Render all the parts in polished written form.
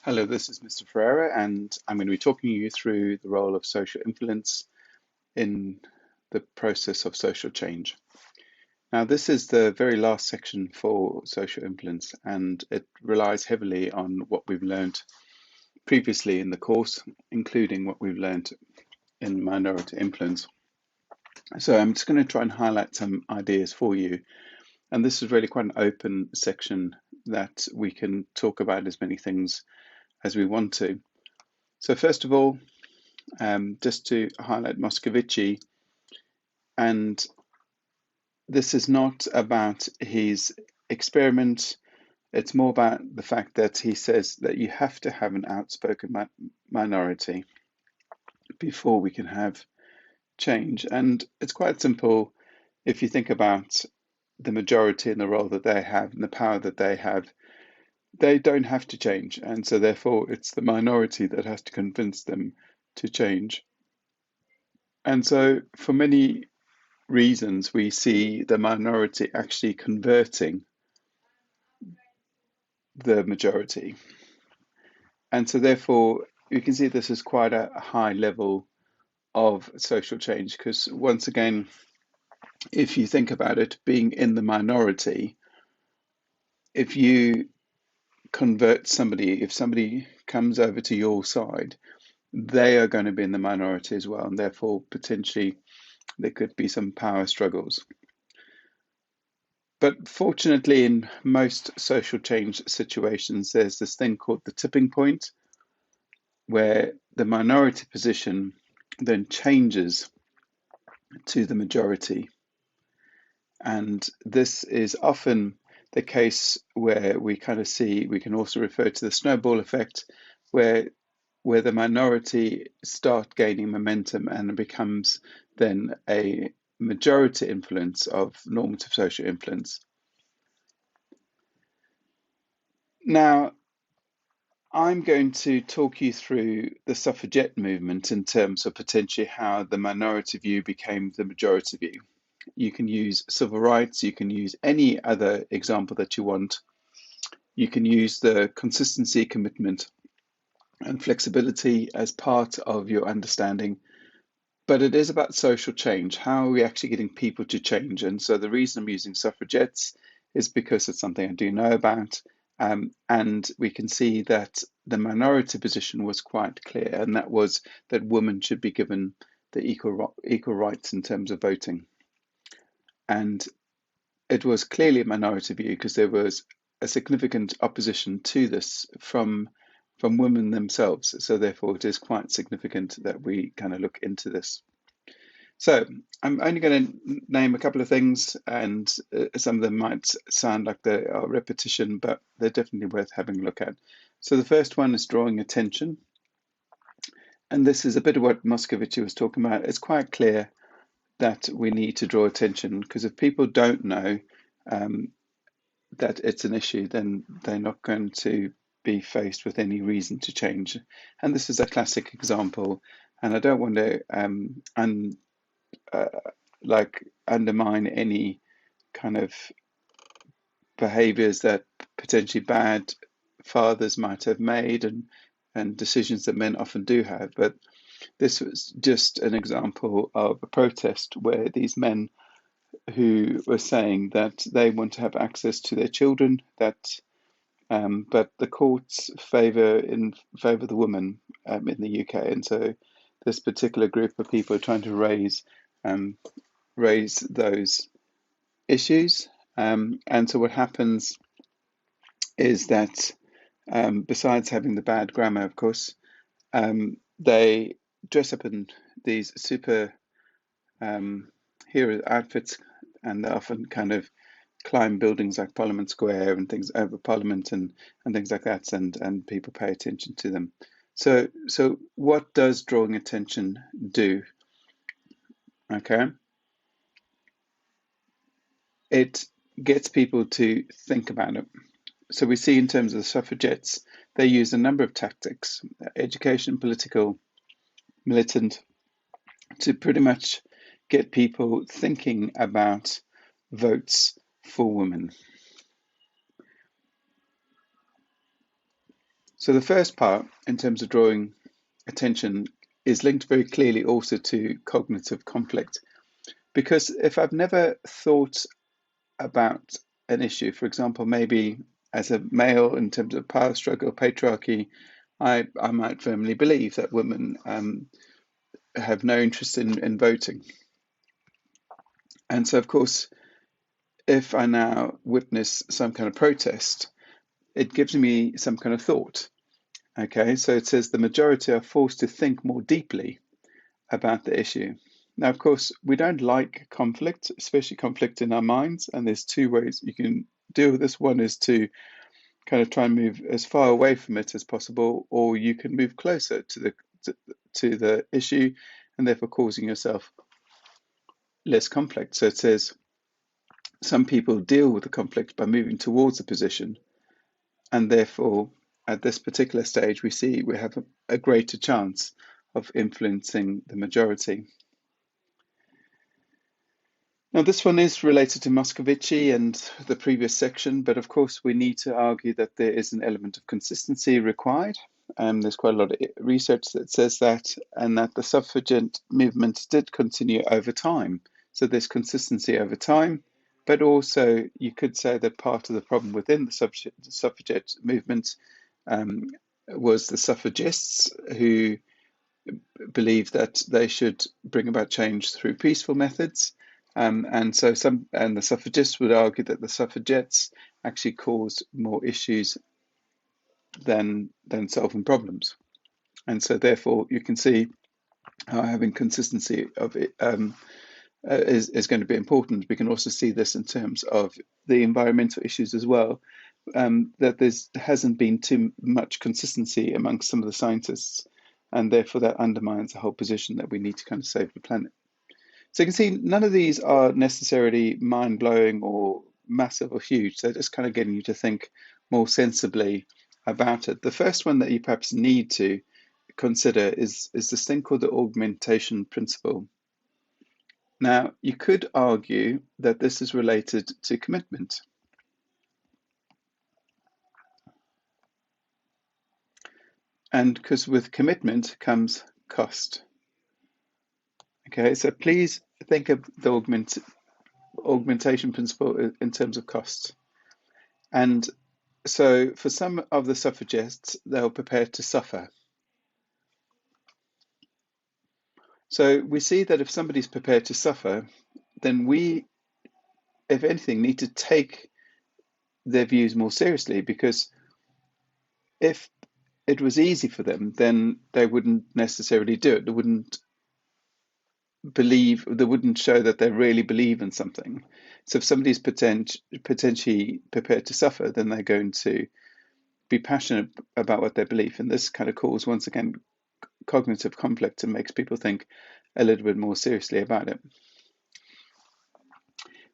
Hello, this is Mr. Ferreira, and I'm going to be talking you through the role of social influence in the process of social change. Now, this is the very last section for social influence, and it relies heavily on what we've learned previously in the course, including what we've learned in minority influence. So I'm just going to try and highlight some ideas for you. And this is really quite an open section that we can talk about as many things as we want to. So first of all, just to highlight Moscovici, and this is not about his experiment. It's more about the fact that he says that you have to have an outspoken minority before we can have change. And it's quite simple if you think about the majority and the role that they have and the power that they have. They don't have to change. And so, therefore, it's the minority that has to convince them to change. And so, for many reasons, we see the minority actually converting the majority. And so, therefore, you can see this is quite a high level of social change because, once again, if you think about it, being in the minority, if you convert somebody, if somebody comes over to your side, they are going to be in the minority as well. And therefore, potentially, there could be some power struggles. But fortunately, in most social change situations, there's this thing called the tipping point, where the minority position then changes to the majority. And this is often the case where we kind of see, we can also refer to the snowball effect, where the minority start gaining momentum and it becomes then a majority influence of normative social influence. Now, I'm going to talk you through the suffragette movement in terms of potentially how the minority view became the majority view. You can use civil rights, you can use any other example that you want. You can use the consistency, commitment, and flexibility as part of your understanding. But it is about social change. How are we actually getting people to change? And so the reason I'm using suffragettes is because it's something I do know about. And we can see that the minority position was quite clear, and that was that women should be given the equal rights in terms of voting. And it was clearly a minority view because there was a significant opposition to this from women themselves. So therefore, it is quite significant that we kind of look into this. So I'm only going to name a couple of things, and some of them might sound like they are repetition, but they're definitely worth having a look at. So the first one is drawing attention. And this is a bit of what Moscovici was talking about. It's quite clear that we need to draw attention because if people don't know that it's an issue, then they're not going to be faced with any reason to change. And this is a classic example. And I don't want to undermine any kind of behaviors that potentially bad fathers might have made and decisions that men often do have. But this was just an example of a protest where these men who were saying that they want to have access to their children, but the courts favour the woman in the UK, and so this particular group of people are trying to raise those issues. And so what happens is that besides having the bad grammar, of course, they dress up in these super hero outfits, and they often kind of climb buildings like Parliament Square and things over Parliament and things like that, and people pay attention to them. So what does drawing attention do? Okay, it gets people to think about it. So we see in terms of the suffragettes, they use a number of tactics, education, political, militant, to pretty much get people thinking about votes for women. So the first part, in terms of drawing attention, is linked very clearly also to cognitive conflict. Because if I've never thought about an issue, for example, maybe as a male in terms of power struggle, patriarchy, I might firmly believe that women have no interest in voting. And so, of course, if I now witness some kind of protest, it gives me some kind of thought. Okay, so it says the majority are forced to think more deeply about the issue. Now, of course, we don't like conflict, especially conflict in our minds, and there's two ways you can deal with this. One is to kind of try and move as far away from it as possible, or you can move closer to the issue and therefore causing yourself less conflict. So it says some people deal with the conflict by moving towards a position, and therefore at this particular stage we see we have a greater chance of influencing the majority. Now, this one is related to Moscovici and the previous section, but of course, we need to argue that there is an element of consistency required. There's quite a lot of research that says that, and that the suffragette movement did continue over time. So there's consistency over time, but also you could say that part of the problem within the suffragette movement was the suffragists who believed that they should bring about change through peaceful methods. And the suffragists would argue that the suffragettes actually caused more issues than solving problems. And so therefore you can see how having consistency of it is going to be important. We can also see this in terms of the environmental issues as well, that there hasn't been too much consistency amongst some of the scientists, and therefore that undermines the whole position that we need to kind of save the planet. So you can see none of these are necessarily mind-blowing or massive or huge. They're just kind of getting you to think more sensibly about it. The first one that you perhaps need to consider is this thing called the augmentation principle. Now, you could argue that this is related to commitment. And because with commitment comes cost. Okay, so please think of the augmentation principle in terms of cost. And so for some of the suffragettes, they're prepared to suffer. So we see that if somebody's prepared to suffer, then we, if anything, need to take their views more seriously, because if it was easy for them, then they wouldn't necessarily do it. They wouldn't show that they really believe in something. So if somebody's potentially prepared to suffer, then they're going to be passionate about what they believe. And this kind of causes, once again, cognitive conflict and makes people think a little bit more seriously about it.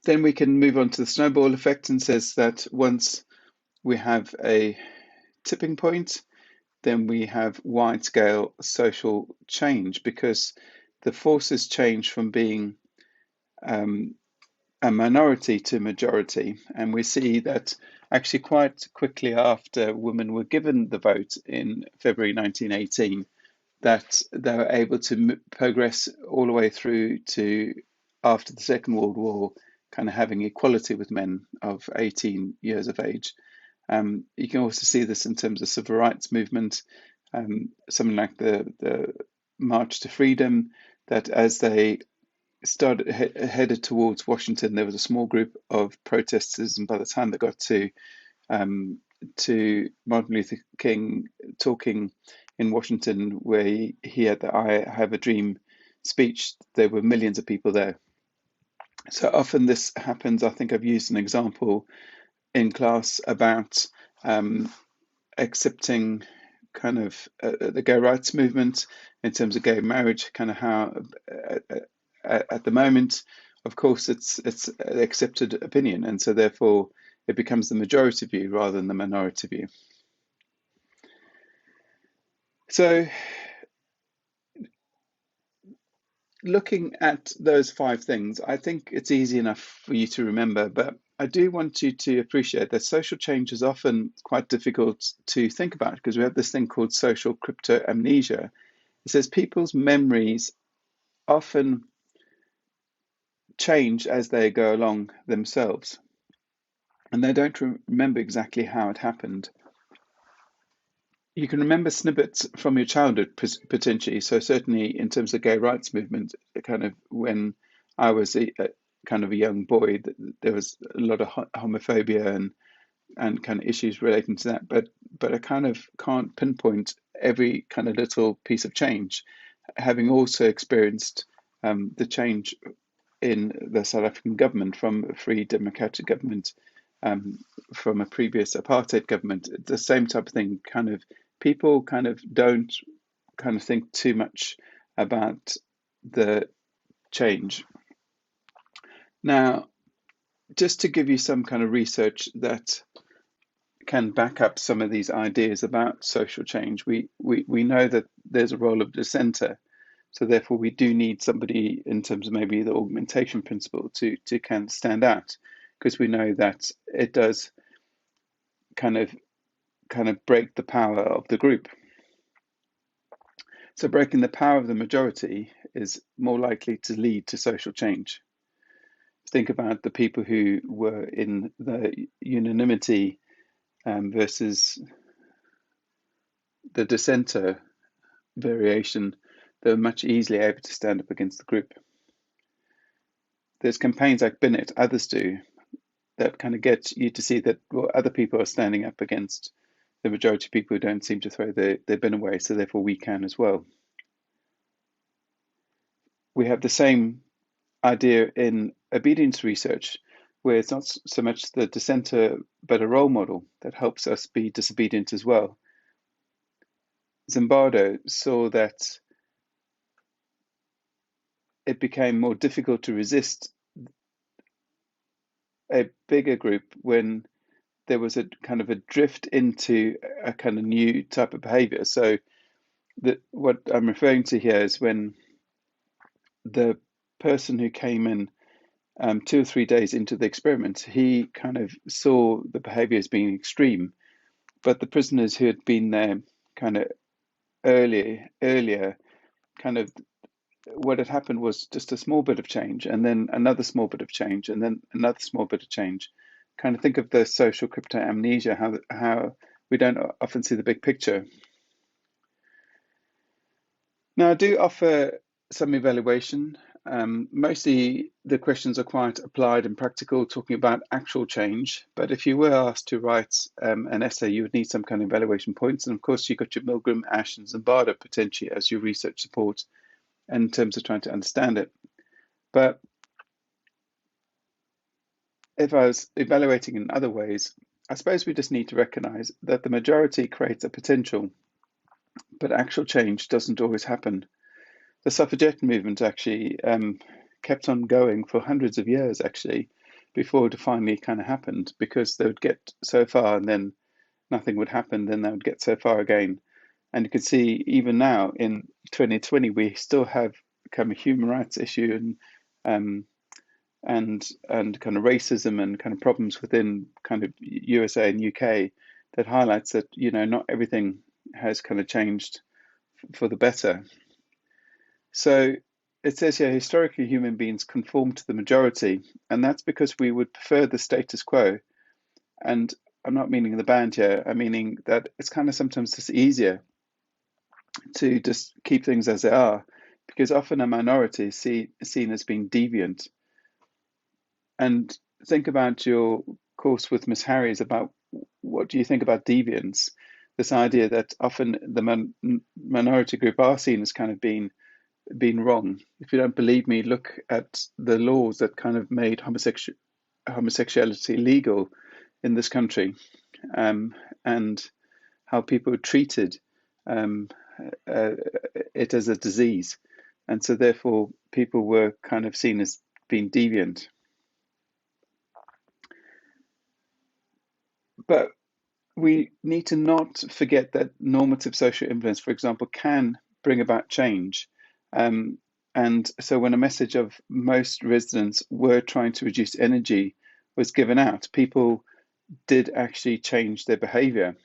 Then we can move on to the snowball effect, and says that once we have a tipping point, then we have wide-scale social change, because the forces change from being a minority to majority. And we see that actually quite quickly after women were given the vote in February 1918, that they were able to progress all the way through to after the Second World War, kind of having equality with men of 18 years of age. You can also see this in terms of civil rights movement, something like the March to Freedom, that as they headed towards Washington, there was a small group of protesters, and by the time they got to Martin Luther King talking in Washington, where he had the "I Have a Dream" speech, there were millions of people there. So often this happens. I think I've used an example in class about accepting kind of the gay rights movement in terms of gay marriage, kind of how at the moment, of course, it's an accepted opinion, and so therefore it becomes the majority view rather than the minority view. So looking at those 5 things, I think it's easy enough for you to remember, but I do want you to appreciate that social change is often quite difficult to think about because we have this thing called social crypto amnesia. It says people's memories often change as they go along themselves, and they don't remember exactly how it happened. You can remember snippets from your childhood potentially. So certainly in terms of gay rights movement, kind of when I was a kind of a young boy, there was a lot of homophobia and kind of issues relating to that. But I kind of can't pinpoint every kind of little piece of change, having also experienced the change in the South African government from a free democratic government, um, from a previous apartheid government. The same type of thing. Kind of people kind of don't kind of think too much about the change. Now, just to give you some kind of research that can back up some of these ideas about social change, we know that there's a role of dissenter. So therefore, we do need somebody in terms of maybe the augmentation principle to kind of stand out, because we know that it does kind of break the power of the group. So breaking the power of the majority is more likely to lead to social change. Think about the people who were in the unanimity versus the dissenter variation. They're much easily able to stand up against the group. There's campaigns like Bennett, others do, that kind of get you to see that other people are standing up against the majority of people who don't seem to throw their bin away, so therefore we can as well. We have the same idea in obedience research, where it's not so much the dissenter but a role model that helps us be disobedient as well. Zimbardo saw that it became more difficult to resist a bigger group when there was a kind of a drift into a kind of new type of behavior. So what I'm referring to here is when the person who came in 2 or 3 days into the experiment, he kind of saw the behavior as being extreme, but the prisoners who had been there kind of earlier, kind of what had happened was just a small bit of change, and then another small bit of change, and then another small bit of change. Kind of think of the social crypto amnesia, how we don't often see the big picture. Now, I do offer some evaluation. Mostly the questions are quite applied and practical, talking about actual change. But if you were asked to write an essay, you would need some kind of evaluation points. And of course, you've got your Milgram, Ash, and Zimbardo potentially as your research support in terms of trying to understand it. But if I was evaluating in other ways, I suppose we just need to recognize that the majority creates a potential, but actual change doesn't always happen. The suffragette movement actually kept on going for hundreds of years, actually, before it finally kind of happened, because they would get so far and then nothing would happen, then they would get so far again. And you can see even now in 2020, we still have kind of a human rights issue and kind of racism and kind of problems within kind of USA and UK that highlights that, not everything has kind of changed for the better. So it says here, historically, human beings conform to the majority, and that's because we would prefer the status quo. And I'm not meaning the band here, I'm meaning that it's kind of sometimes just easier to just keep things as they are, because often a minority is seen as being deviant. And think about your course with Miss Harries about what do you think about deviance? This idea that often the minority group are seen as kind of being wrong. If you don't believe me, look at the laws that kind of made homosexuality legal in this country, and how people treated it as a disease. And so therefore people were kind of seen as being deviant. But we need to not forget that normative social influence, for example, can bring about change. And so when a message of most residents were trying to reduce energy was given out, people did actually change their behavior.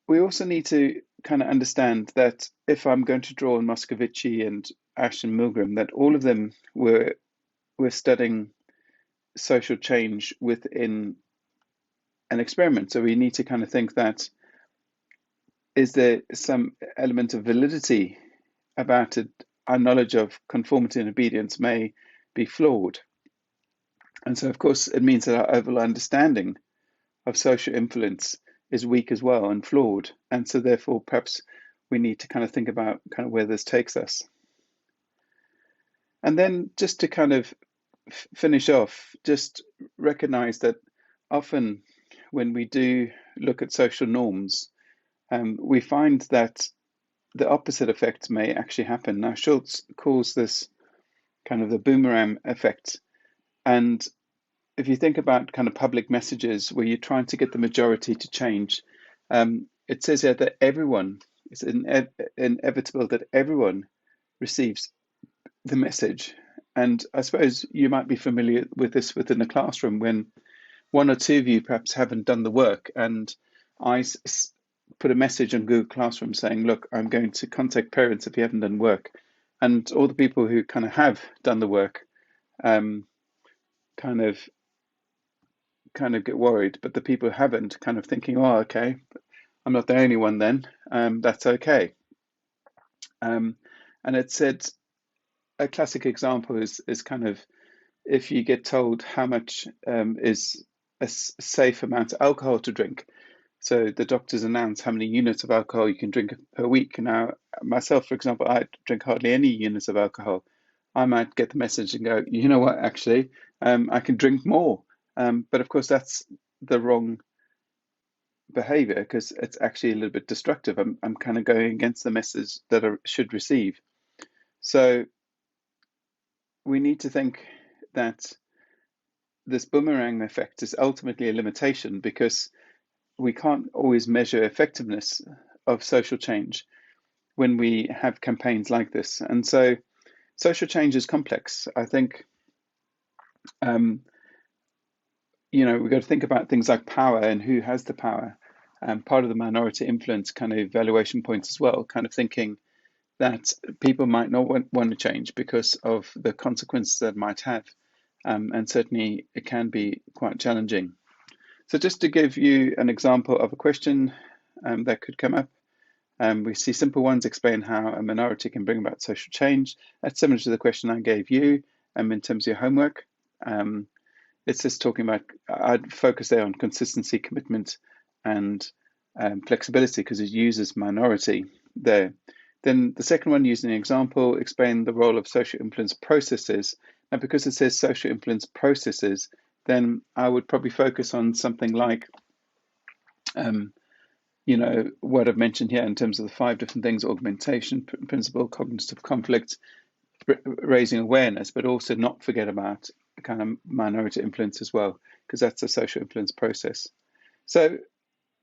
We also need to kind of understand that if I'm going to draw on Moscovici and Ashton Milgram, that all of them were studying social change within an experiment. So we need to kind of think that, is there some element of validity about it? Our knowledge of conformity and obedience may be flawed. And so, of course, it means that our overall understanding of social influence is weak as well and flawed. And so, therefore, perhaps we need to kind of think about kind of where this takes us. And then just to kind of finish off, just recognize that often when we do look at social norms, we find that the opposite effect may actually happen. Now, Schultz calls this kind of the boomerang effect. And if you think about kind of public messages where you're trying to get the majority to change, it says here that everyone, it's inevitable that everyone receives the message. And I suppose you might be familiar with this within a classroom when one or two of you perhaps haven't done the work, and I put a message on Google Classroom saying, look, I'm going to contact parents if you haven't done work. And all the people who kind of have done the work kind of get worried, but the people who haven't kind of thinking, oh, okay, I'm not the only one then, that's okay. And it said a classic example is kind of if you get told how much is a safe amount of alcohol to drink. So the doctors announce how many units of alcohol you can drink per week. Now, myself, for example, I drink hardly any units of alcohol. I might get the message and go, you know what, actually, I can drink more. But of course, that's the wrong behavior because it's actually a little bit destructive. I'm kind of going against the message that I should receive. So we need to think that this boomerang effect is ultimately a limitation because we can't always measure effectiveness of social change when we have campaigns like this. And so social change is complex. I think, we've got to think about things like power and who has the power. Part of the minority influence kind of evaluation points as well, kind of thinking that people might not want to change because of the consequences that it might have. And certainly it can be quite challenging. So just to give you an example of a question that could come up, we see simple ones explain how a minority can bring about social change. That's similar to the question I gave you in terms of your homework. It's just talking about, I'd focus there on consistency, commitment, and flexibility because it uses minority there. Then the second one, using an example, explain the role of social influence processes. Now, because it says social influence processes, then I would probably focus on something like, what I've mentioned here in terms of the 5 different things: augmentation principle, cognitive conflict, raising awareness, but also not forget about kind of minority influence as well, because that's a social influence process. So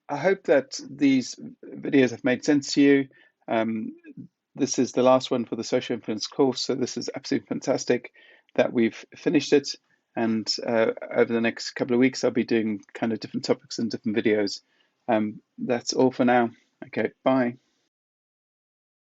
I hope that these videos have made sense to you. This is the last one for the social influence course, so this is absolutely fantastic that we've finished it. And over the next couple of weeks, I'll be doing kind of different topics and different videos. That's all for now. Okay, bye.